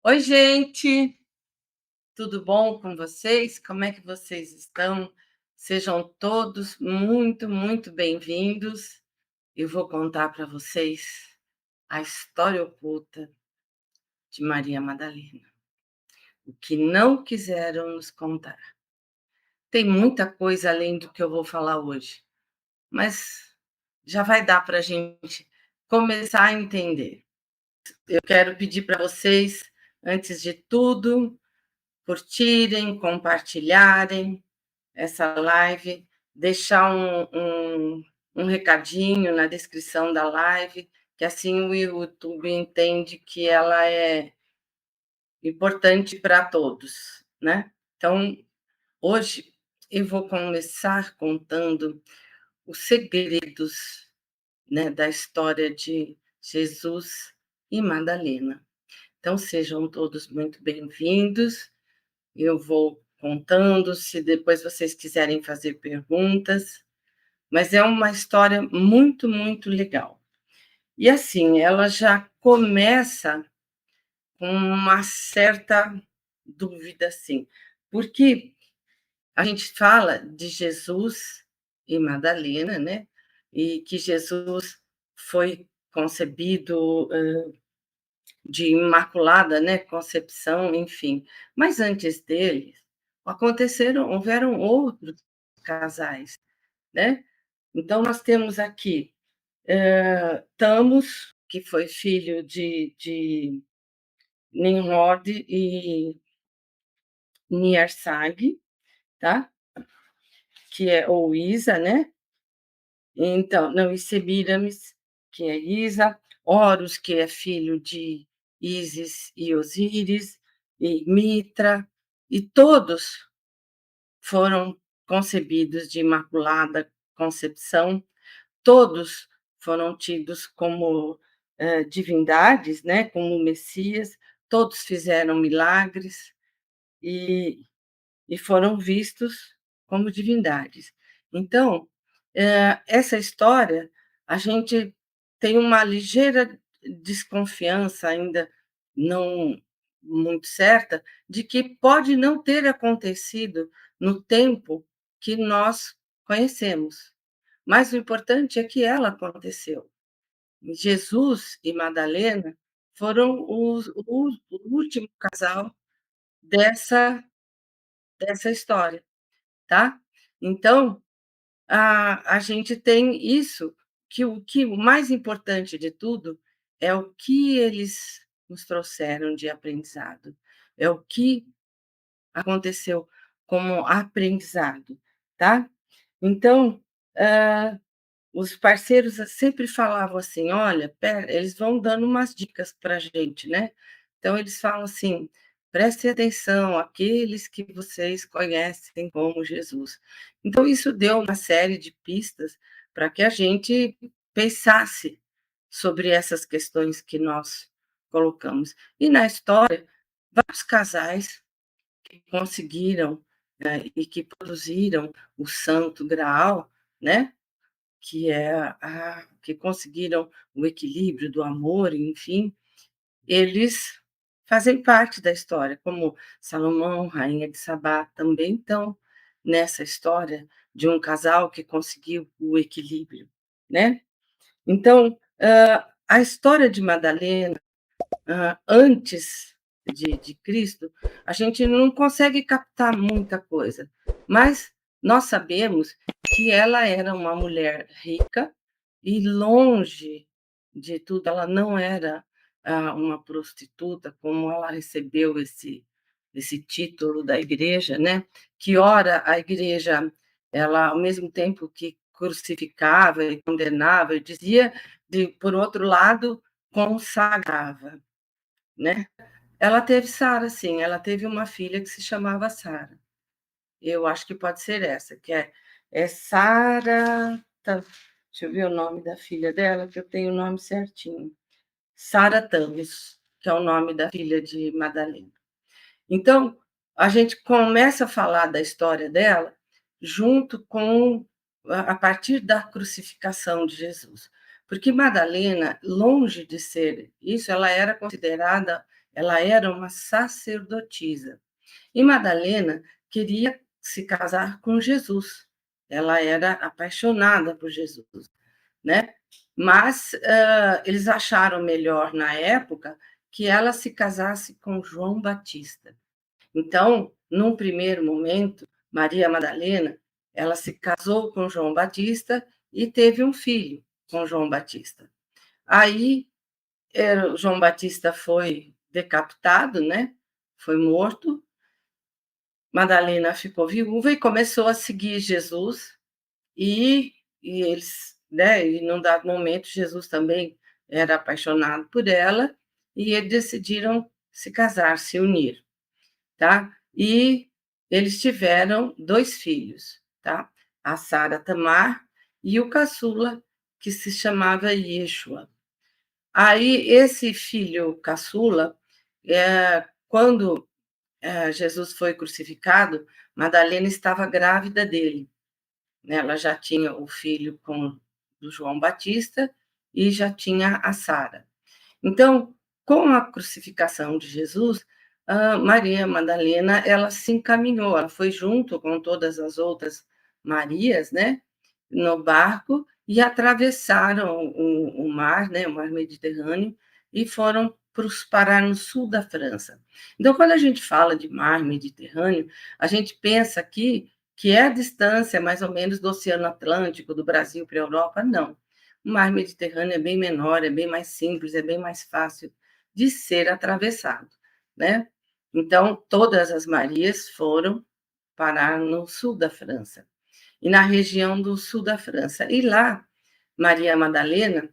Oi, gente, tudo bom com vocês? Como é que vocês estão? Sejam todos muito, muito bem-vindos. Eu vou contar para vocês a história oculta de Maria Madalena, o que não quiseram nos contar. Tem muita coisa além do que eu vou falar hoje, mas já vai dar para a gente começar a entender. Eu quero pedir para vocês, antes de tudo, curtirem, compartilharem essa live, deixar um recadinho na descrição da live, que assim o YouTube entende que ela é importante para todos, né? Então, hoje eu vou começar contando os segredos, né, da história de Jesus e Madalena. Então, sejam todos muito bem-vindos. Eu vou contando, se depois vocês quiserem fazer perguntas, mas é uma história muito, muito legal. E assim, ela já começa com uma certa dúvida, assim, porque a gente fala de Jesus e Madalena, né? E que Jesus foi concebido de imaculada, né, concepção, enfim. Mas antes deles, houveram outros casais, né? Então nós temos aqui Tamos, que foi filho de Nimrod e Niersag, tá? Que é ou Isa, né? Então, não, e Semiramis, que é Isa, Horus, que é filho de Ísis e Osíris, e Mitra, e todos foram concebidos de imaculada concepção, todos foram tidos como divindades, né, como Messias, todos fizeram milagres, e e foram vistos como divindades. Então, essa história, a gente tem uma ligeira desconfiança, ainda não muito certa, de que pode não ter acontecido no tempo que nós conhecemos. Mas o importante é que ela aconteceu. Jesus e Madalena foram o último casal dessa, dessa história, tá? Então, a gente tem isso, que o mais importante de tudo é o que eles nos trouxeram de aprendizado, é o que aconteceu como aprendizado, tá? Então, hã, os parceiros sempre falavam assim: "Olha, espera", eles vão dando umas dicas para a gente, né. Então eles falam assim: "Prestem atenção, aqueles que vocês conhecem como Jesus". Então isso deu uma série de pistas para que a gente pensasse sobre essas questões que nós colocamos. E na história, vários casais que conseguiram, e que produziram o Santo Graal, né, que conseguiram o equilíbrio do amor, enfim, eles fazem parte da história, como Salomão, rainha de Sabá, também estão nessa história de um casal que conseguiu o equilíbrio, né. Então, a história de Madalena, antes de Cristo, a gente não consegue captar muita coisa, mas nós sabemos que ela era uma mulher rica e longe de tudo, ela não era uma prostituta, como ela recebeu esse título da igreja, né? Que ora a igreja, ela ao mesmo tempo que crucificava e condenava, dizia, por outro lado, consagrava, né. Ela teve Sara, sim, ela teve uma filha que se chamava Sara. Eu acho que pode ser essa, que é Sara, deixa eu ver o nome da filha dela, que eu tenho o nome certinho. Sara Tamus, que é o nome da filha de Madalena. Então, a gente começa a falar da história dela junto com a partir da crucificação de Jesus. Porque Madalena, longe de ser isso, ela era considerada ela era uma sacerdotisa. E Madalena queria se casar com Jesus. Ela era apaixonada por Jesus, né? Mas eles acharam melhor na época que ela se casasse com João Batista. Então, num primeiro momento, Maria Madalena, ela se casou com João Batista e teve um filho com João Batista. Aí, João Batista foi decapitado, né? Foi morto. Madalena ficou viúva e começou a seguir Jesus e, e eles, né? E num dado momento Jesus também era apaixonado por ela e eles decidiram se casar, se unir, tá? E eles tiveram 2 filhos, tá? A Sara Tamar e o caçula, que se chamava Yeshua. Aí, esse filho caçula, quando Jesus foi crucificado, Madalena estava grávida dele, né? Ela já tinha o filho com do João Batista e já tinha a Sara. Então, com a crucificação de Jesus, a Maria Madalena, ela se encaminhou, ela foi junto com todas as outras Marias, né, no barco e atravessaram o mar, né, o mar Mediterrâneo, e foram parar no sul da França. Então, quando a gente fala de mar Mediterrâneo, a gente pensa aqui que é a distância mais ou menos do Oceano Atlântico, do Brasil para a Europa, não. O mar Mediterrâneo é bem menor, é bem mais simples, é bem mais fácil de ser atravessado, né? Então, todas as Marias foram parar no sul da França, e na região do sul da França. E lá, Maria Madalena,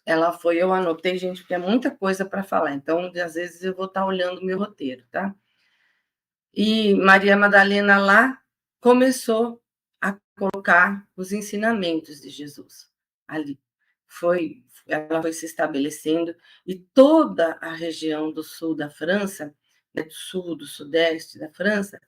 ela foi, eu anotei, gente, porque é muita coisa para falar, então, às vezes, eu vou estar olhando o meu roteiro, tá? E Maria Madalena lá começou a colocar os ensinamentos de Jesus ali. Ela foi se estabelecendo e toda a região do sul da França, né, do sul, do sudeste da França,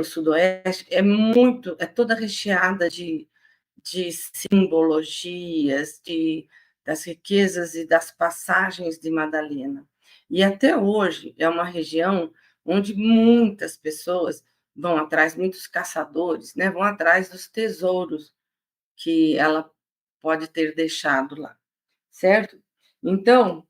o sudoeste, é toda recheada de simbologias, das riquezas e das passagens de Madalena. E até hoje é uma região onde muitas pessoas vão atrás, muitos caçadores, né, vão atrás dos tesouros que ela pode ter deixado lá, certo? Então,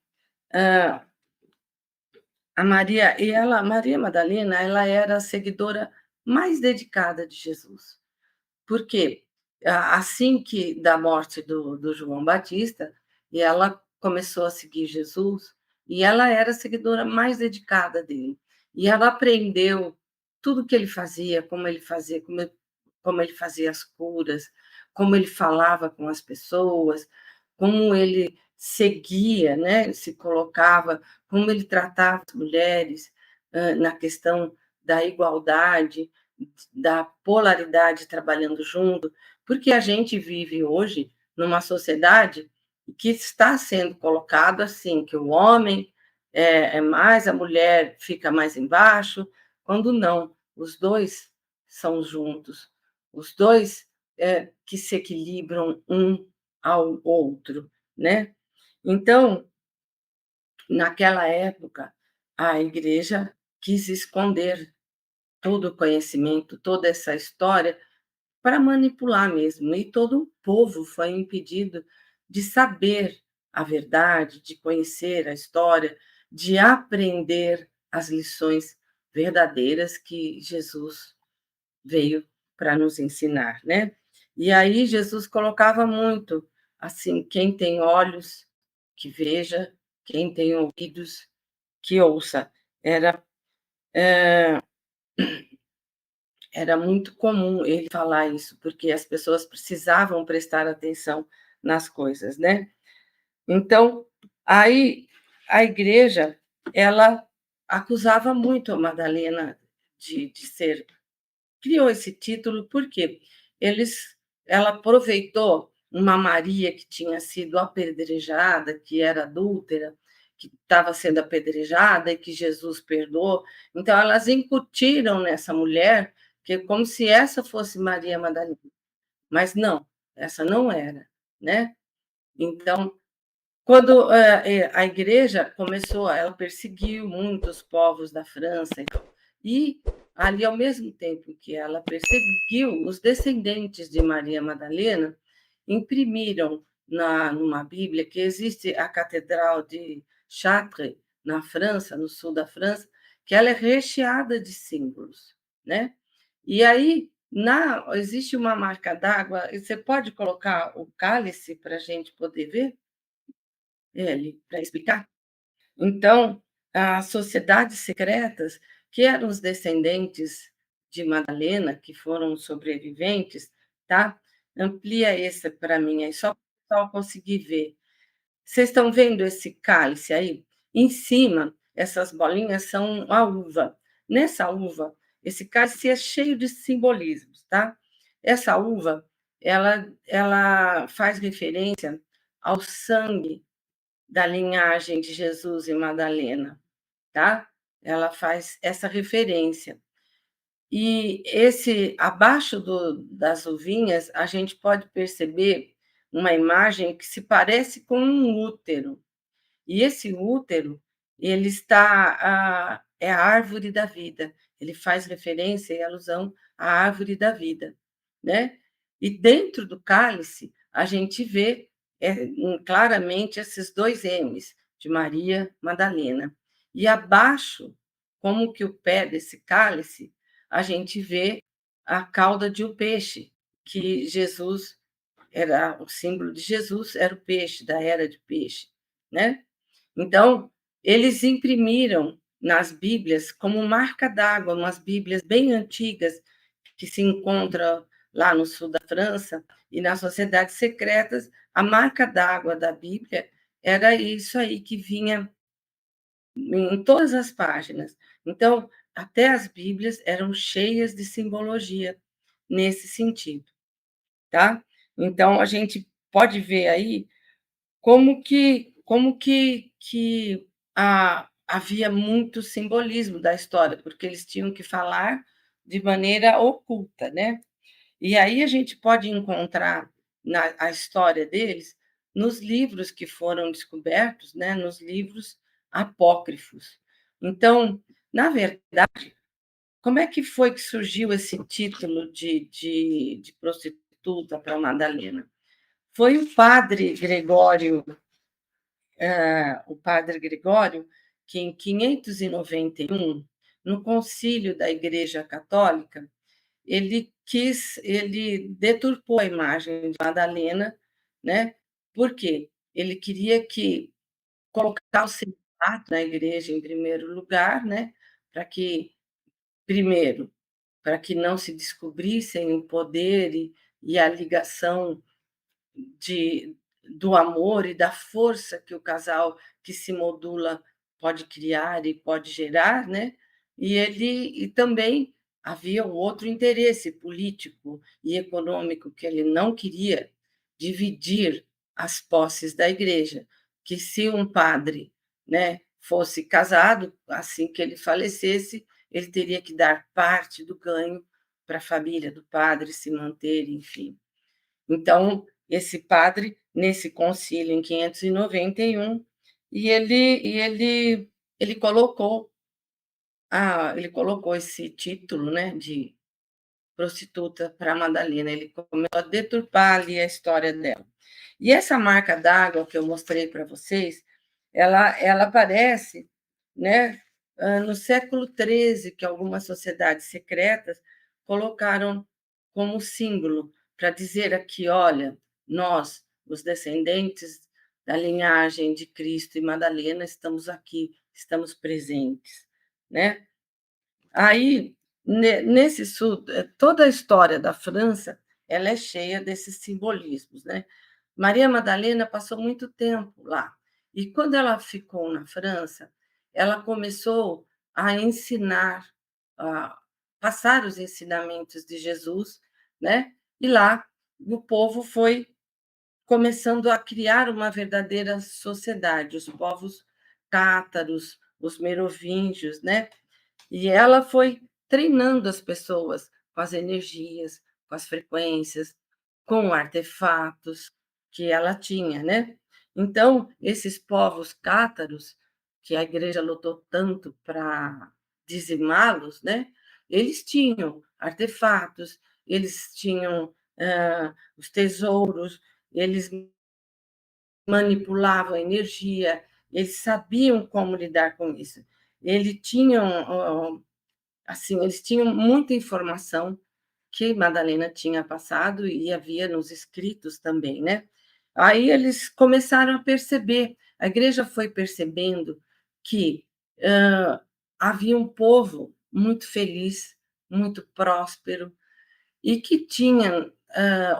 a Maria Madalena, ela era a seguidora mais dedicada de Jesus. Por quê? Assim que da morte do João Batista, e ela começou a seguir Jesus, e ela era a seguidora mais dedicada dele. E ela aprendeu tudo que ele fazia, como ele fazia as curas, como ele falava com as pessoas, como ele seguia, né, se colocava, como ele tratava as mulheres, na questão da igualdade, da polaridade trabalhando junto, porque a gente vive hoje numa sociedade que está sendo colocado assim, que o homem é mais, a mulher fica mais embaixo, quando não, os dois são juntos, os dois que se equilibram um ao outro, né? Então, naquela época, a igreja quis esconder todo o conhecimento, toda essa história, para manipular mesmo. E todo o povo foi impedido de saber a verdade, de conhecer a história, de aprender as lições verdadeiras que Jesus veio para nos ensinar, né? E aí Jesus colocava muito assim, quem tem olhos que veja, quem tem ouvidos que ouça. Era Era muito comum ele falar isso, porque as pessoas precisavam prestar atenção nas coisas, né? Então, aí a igreja, ela acusava muito a Madalena de ser, criou esse título porque eles, ela aproveitou uma Maria que tinha sido apedrejada, que era adúltera, que estava sendo apedrejada e que Jesus perdoou. Então, elas incutiram nessa mulher que é como se essa fosse Maria Madalena, mas não, essa não era, né? Então, Quando a igreja começou, ela perseguiu muitos povos da França e tal. E ali, ao mesmo tempo que ela perseguiu, os descendentes de Maria Madalena imprimiram numa Bíblia que existe a Catedral de Chartres, na França, no sul da França, que ela é recheada de símbolos, né? E aí existe uma marca d'água. Você pode colocar o cálice para a gente poder ver ele, para explicar? Então, as sociedades secretas, que eram os descendentes de Madalena, que foram sobreviventes, tá? Amplia esse para mim aí, só para o pessoal conseguir ver. Vocês estão vendo esse cálice aí? Em cima, essas bolinhas são a uva. Nessa uva, esse cálice é cheio de simbolismos, tá? Essa uva, ela faz referência ao sangue da linhagem de Jesus e Madalena, tá? Ela faz essa referência. E esse abaixo das uvinhas, a gente pode perceber uma imagem que se parece com um útero. E esse útero, ele é a árvore da vida. Ele faz referência e alusão à árvore da vida, né? E dentro do cálice, a gente vê claramente esses dois M's, de Maria Madalena. E abaixo, como que o pé desse cálice, a gente vê a cauda de um peixe, que Jesus era o símbolo de Jesus, era o peixe, da era de peixe, né? Então, eles imprimiram nas Bíblias como marca d'água, umas Bíblias bem antigas que se encontram lá no sul da França e nas sociedades secretas, a marca d'água da Bíblia era isso aí que vinha em todas as páginas. Então, até as Bíblias eram cheias de simbologia nesse sentido, tá? Então, a gente pode ver aí como que havia muito simbolismo da história, porque eles tinham que falar de maneira oculta, né? E aí a gente pode encontrar a história deles nos livros que foram descobertos, né? Nos livros apócrifos. Então, na verdade, como é que foi que surgiu esse título de prostituta para Madalena? Foi o padre Gregório, que em 591, no concílio da Igreja Católica, ele deturpou a imagem de Madalena, né? Por quê? Ele queria que colocar o celibato na igreja em primeiro lugar, né? Para que, primeiro, para que não se descobrissem o poder e a ligação de, do amor e da força que o casal que se modula pode criar e pode gerar, né? E também havia um outro interesse político e econômico que ele não queria dividir as posses da igreja, que se um padre, né, fosse casado assim que ele falecesse, ele teria que dar parte do ganho para a família do padre se manter, enfim. Então, esse padre, nesse concílio em 591, ele colocou ele colocou esse título, né, de prostituta para Madalena. Ele começou a deturpar ali a história dela. E essa marca d'água que eu mostrei para vocês, ela aparece, né, no século XIII, que algumas sociedades secretas colocaram como símbolo para dizer aqui, olha, nós, os descendentes da linhagem de Cristo e Madalena, estamos aqui, estamos presentes, né? Aí, nesse sul, toda a história da França, ela é cheia desses simbolismos, né? Maria Madalena passou muito tempo lá. E quando ela ficou na França, ela começou a ensinar, a passar os ensinamentos de Jesus, né? E lá o povo foi começando a criar uma verdadeira sociedade, os povos cátaros, os merovíngios, né? E ela foi treinando as pessoas com as energias, com as frequências, com artefatos que ela tinha, né? Então, esses povos cátaros, que a igreja lutou tanto para dizimá-los, né? Eles tinham artefatos, eles tinham os tesouros, eles manipulavam a energia, eles sabiam como lidar com isso. Eles tinham, assim, eles tinham muita informação que Madalena tinha passado e havia nos escritos também, né? Aí eles começaram a perceber, a igreja foi percebendo que havia um povo muito feliz, muito próspero, e que tinha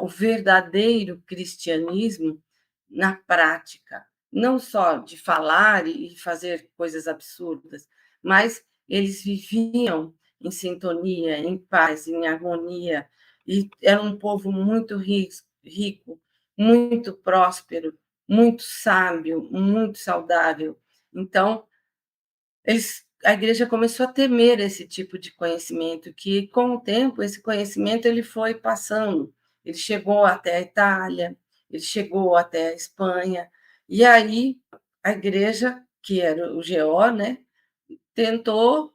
o verdadeiro cristianismo na prática, não só de falar e fazer coisas absurdas, mas eles viviam em sintonia, em paz, em harmonia, e era um povo muito rico, muito próspero, muito sábio, muito saudável. Então, a igreja começou a temer esse tipo de conhecimento, que com o tempo esse conhecimento ele foi passando, ele chegou até a Itália, ele chegou até a Espanha, e aí a igreja, que era o GO, né, tentou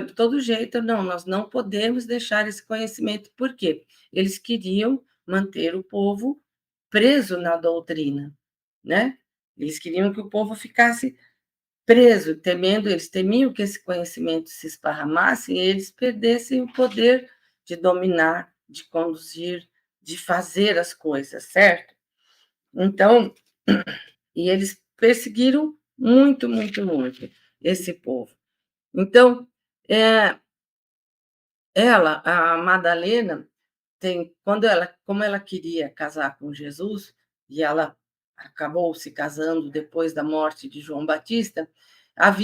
de todo jeito, não, nós não podemos deixar esse conhecimento, por quê? Eles queriam manter o povo preso na doutrina, né? Eles queriam que o povo ficasse preso, temendo, eles temiam que esse conhecimento se esparramasse e eles perdessem o poder de dominar, de conduzir, de fazer as coisas, certo? Então, e eles perseguiram muito, muito, muito esse povo. Então, é, a Madalena, como ela queria casar com Jesus, e ela acabou se casando depois da morte de João Batista, há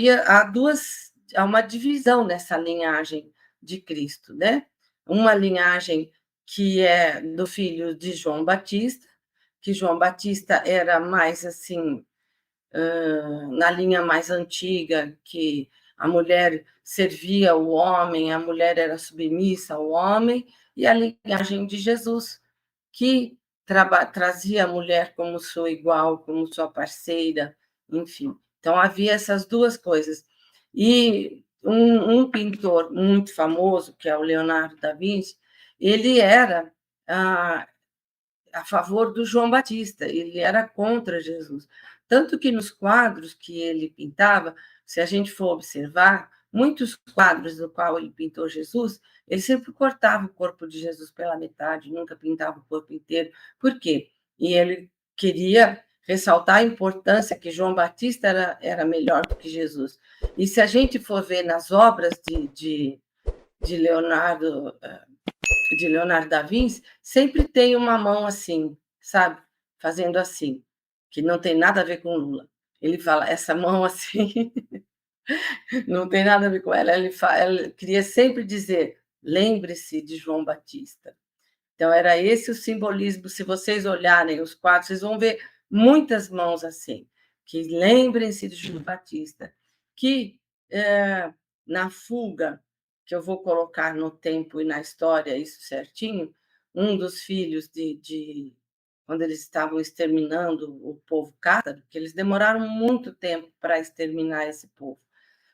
uma divisão nessa linhagem de Cristo, né? Uma linhagem que é do filho de João Batista, que João Batista era mais assim, na linha mais antiga, que a mulher servia o homem, a mulher era submissa ao homem, e a linhagem de Jesus, que trazia a mulher como sua igual, como sua parceira, enfim. Então, havia essas duas coisas. E um pintor muito famoso, que é o Leonardo da Vinci, ele era ah, a favor do João Batista, ele era contra Jesus. Tanto que nos quadros que ele pintava, se a gente for observar, muitos quadros do qual ele pintou Jesus, ele sempre cortava o corpo de Jesus pela metade, nunca pintava o corpo inteiro. Por quê? E ele queria ressaltar a importância que João Batista era melhor do que Jesus. E se a gente for ver nas obras de Leonardo da Vinci, sempre tem uma mão assim, sabe? Fazendo assim, que não tem nada a ver com Lula. Ele fala, essa mão assim, não tem nada a ver com ela. Ela queria sempre dizer, lembre-se de João Batista. Então, era esse o simbolismo. Se vocês olharem os quadros, vocês vão ver muitas mãos assim, que lembrem-se de João Batista, que na fuga, que eu vou colocar no tempo e na história isso certinho, um dos filhos quando eles estavam exterminando o povo cátaro, que eles demoraram muito tempo para exterminar esse povo,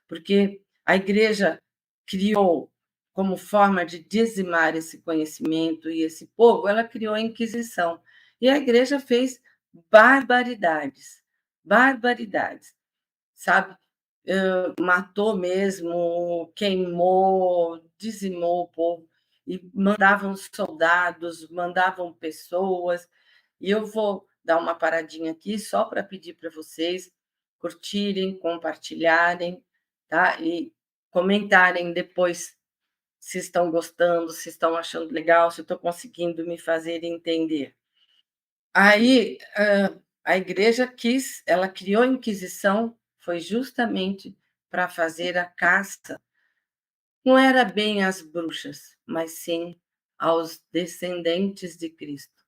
porque a igreja criou, como forma de dizimar esse conhecimento e esse povo, ela criou a Inquisição. E a igreja fez barbaridades, barbaridades, sabe? Matou mesmo, queimou, dizimou o povo, e mandavam soldados, mandavam pessoas. E eu vou dar uma paradinha aqui só para pedir para vocês curtirem, compartilharem, tá? E comentarem depois se estão gostando, se estão achando legal, se estou conseguindo me fazer entender. Aí a igreja ela criou a Inquisição, foi justamente para fazer a caça, não era bem às bruxas, mas sim aos descendentes de Cristo.